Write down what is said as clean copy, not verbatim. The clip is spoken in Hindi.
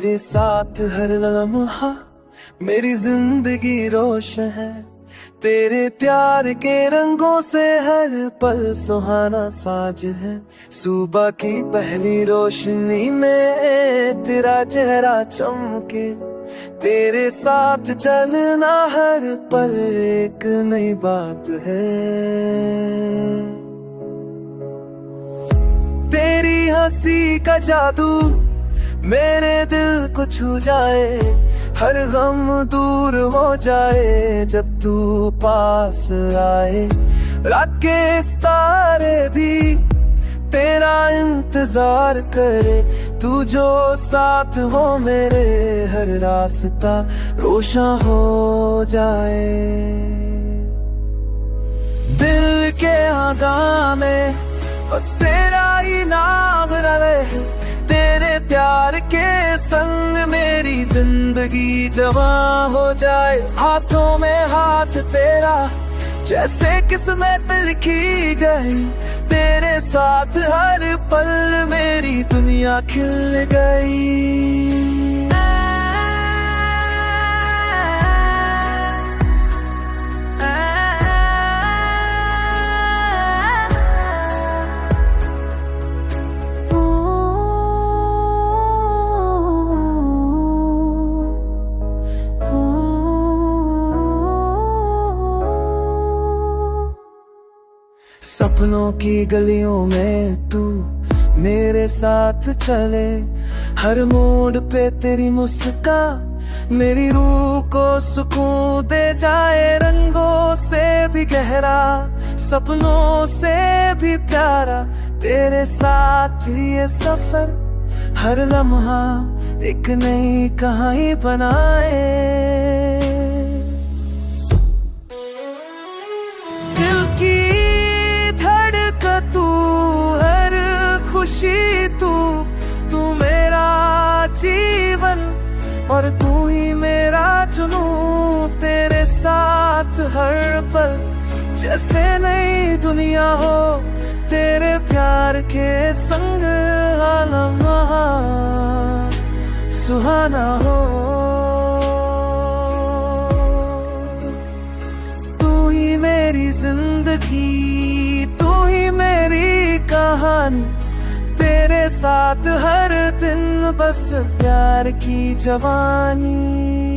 तेरे साथ हर लम्हा मेरी जिंदगी रोशन है। तेरे प्यार के रंगों से हर पल सुहाना साज है। सुबह की पहली रोशनी में तेरा चेहरा चमके। तेरे साथ चलना हर पल एक नई बात है। तेरी हंसी का जादू मेरे दिल को छू जाए। हर गम दूर हो जाए जब तू पास आए। रात के सितारे भी तेरा इंतजार करे। तू जो साथ हो मेरे हर रास्ता रोशन हो जाए। दिल के आगा में बस तेरा ही नाम रहे। तेरे प्यार के संग मेरी जिंदगी जवां हो जाए। हाथों में हाथ तेरा जैसे किस्मत लिखी गई। तेरे साथ हर पल मेरी दुनिया खिल गई। सपनों की गलियों में तू मेरे साथ चले। हर मोड़ पे तेरी मुस्कान मेरी रूह को सुकून दे जाए। रंगों से भी गहरा सपनों से भी प्यारा तेरे साथ ये सफर। हर लम्हा एक नई कहानी बनाए। दिल की तू हर खुशी तू मेरा जीवन और तू ही मेरा जुनून। तेरे साथ हर पल जैसे नई दुनिया हो। तेरे प्यार के संग लम्हा सुहाना हो। तू ही मेरी जिंदगी तू ही मेरी कहानी। तेरे साथ हर दिन बस प्यार की जवानी।